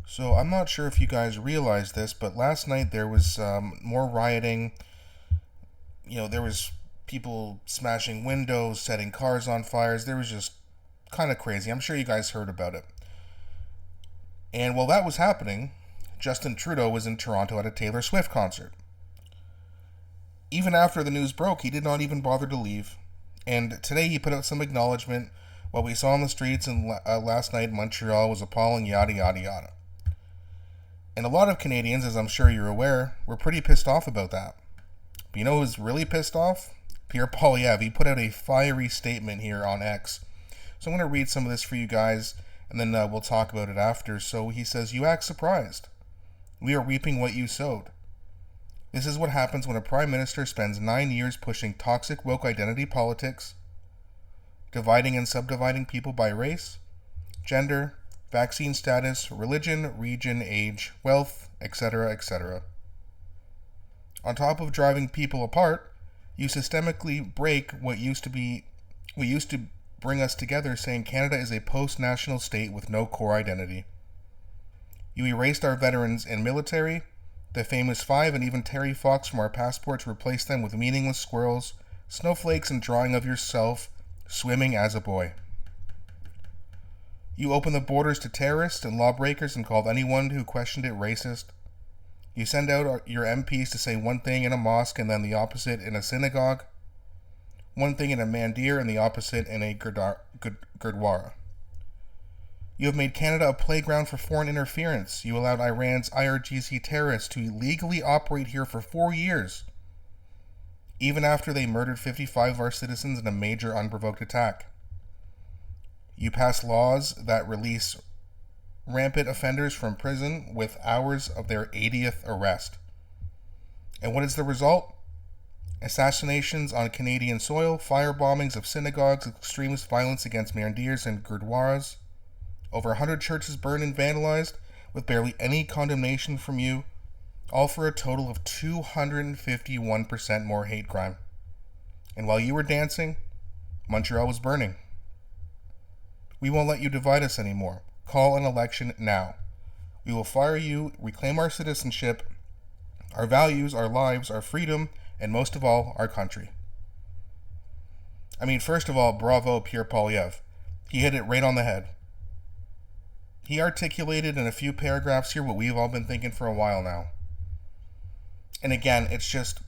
So I'm not sure if you guys realize this, but last night there was more rioting. There was people smashing windows, setting cars on fires. There was just kind of crazy. I'm sure you guys heard about it. And while that was happening, Justin Trudeau was in Toronto at a Taylor Swift concert. Even after the news broke, he did not even bother to leave. And today he put out some acknowledgement. What we saw on the streets last night in Montreal was appalling, yada yada yada. And a lot of Canadians, as I'm sure you're aware, were pretty pissed off about that. But you know who's really pissed off? Pierre Poilievre. He put out a fiery statement here on X. So I'm going to read some of this for you guys, and then we'll talk about it after. So he says, "You act surprised. We are reaping what you sowed. This is what happens when a prime minister spends 9 years pushing toxic woke identity politics, dividing and subdividing people by race, gender, vaccine status, religion, region, age, wealth, etc., etc. On top of driving people apart, you systemically break what used to bring us together, saying Canada is a post-national state with no core identity. You erased our veterans and military, the famous five, and even Terry Fox from our passports, replaced them with meaningless squirrels, snowflakes, and drawing of yourself swimming as a boy. You opened the borders to terrorists and lawbreakers and called anyone who questioned it racist. You send out your MPs to say one thing in a mosque and then the opposite in a synagogue, one thing in a mandir and the opposite in a gurdwara. You have made Canada a playground for foreign interference. You allowed Iran's IRGC terrorists to illegally operate here for 4 years, even after they murdered 55 of our citizens in a major unprovoked attack. You passed laws that release rampant offenders from prison with hours of their 80th arrest. And what is the result? Assassinations on Canadian soil, firebombings of synagogues, extremist violence against mandirs and gurdwaras. Over 100 churches burned and vandalized with barely any condemnation from you, all for a total of 251% more hate crime. And while you were dancing, Montreal was burning. We won't let you divide us anymore. Call an election now. We will fire you, reclaim our citizenship, our values, our lives, our freedom, and most of all, our country." I mean, first of all, bravo, Pierre Poilievre. He hit it right on the head. He articulated in a few paragraphs here what we've all been thinking for a while now. And again, it's just,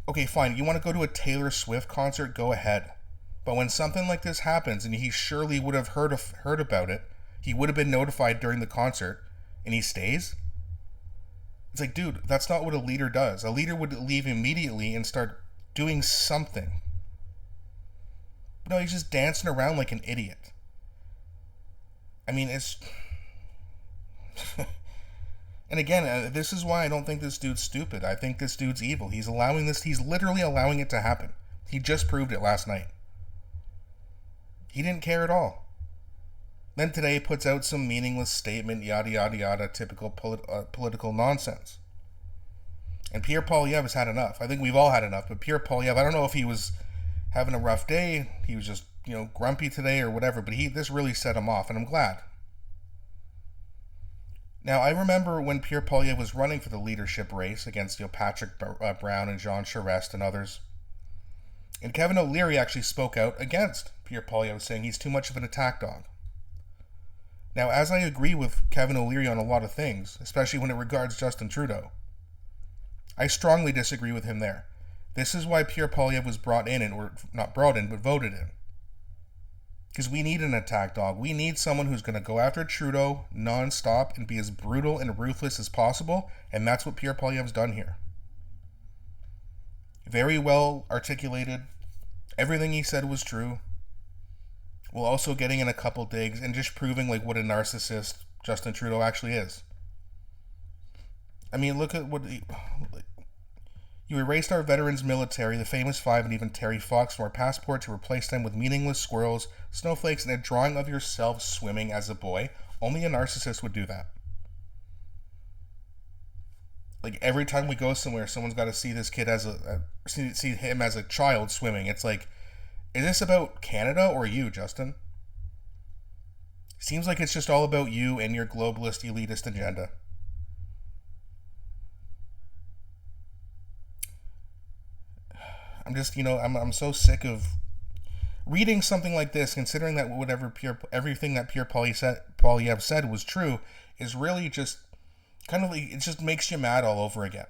okay, fine, you want to go to a Taylor Swift concert, go ahead. But when something like this happens, and he surely would have heard about it, he would have been notified during the concert, and he stays? It's like, dude, that's not what a leader does. A leader would leave immediately and start doing something. No, he's just dancing around like an idiot. I mean, it's... And again, this is why I don't think this dude's stupid. I think this dude's evil. He's literally allowing it to happen. He just proved it last night. He didn't care at all. Then today he puts out some meaningless statement, yada yada yada, typical political nonsense. And Pierre Poilievre has had enough. I think we've all had enough. But Pierre Poilievre, I don't know if he was having a rough day, he was just, grumpy today or whatever, but this really set him off, and I'm glad. Now, I remember when Pierre Poilievre was running for the leadership race against Patrick Brown and Jean Charest and others. And Kevin O'Leary actually spoke out against Pierre Poilievre, saying he's too much of an attack dog. Now, as I agree with Kevin O'Leary on a lot of things, especially when it regards Justin Trudeau, I strongly disagree with him there. This is why Pierre Poilievre was brought in, or not brought in, but voted in. Because we need an attack dog. We need someone who's going to go after Trudeau non-stop and be as brutal and ruthless as possible, and that's what Pierre Poilievre's done here. Very well articulated. Everything he said was true. While also getting in a couple digs and just proving what a narcissist Justin Trudeau actually is. I mean, look at what... You erased our veterans' military, the famous five, and even Terry Fox from our passport to replace them with meaningless squirrels, snowflakes, and a drawing of yourself swimming as a boy. Only a narcissist would do that. Every time we go somewhere, someone's got to see this kid see him as a child swimming. It's like, is this about Canada or you, Justin? Seems like it's just all about you and your globalist elitist agenda. I'm just, I'm so sick of reading something like this, considering that everything that Pierre Poilievre said was true, is really just kind of like, it just makes you mad all over again.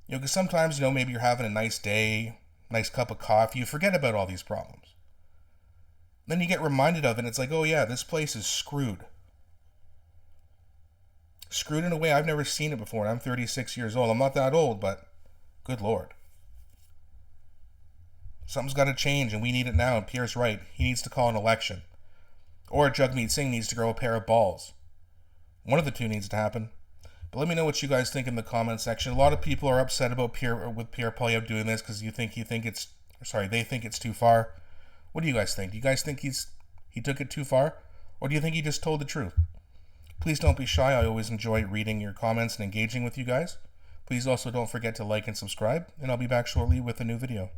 Because sometimes, maybe you're having a nice day, nice cup of coffee, you forget about all these problems. Then you get reminded of it, and it's like, oh yeah, this place is screwed. Screwed in a way I've never seen it before, and I'm 36 years old. I'm not that old, but good Lord. Something's got to change, and we need it now, and Pierre's right. He needs to call an election. Or Jagmeet Singh needs to grow a pair of balls. One of the two needs to happen. But let me know what you guys think in the comment section. A lot of people are upset about Pierre Poilievre doing this because they think it's too far. What do you guys think? Do you guys think he took it too far? Or do you think he just told the truth? Please don't be shy. I always enjoy reading your comments and engaging with you guys. Please also don't forget to like and subscribe, and I'll be back shortly with a new video.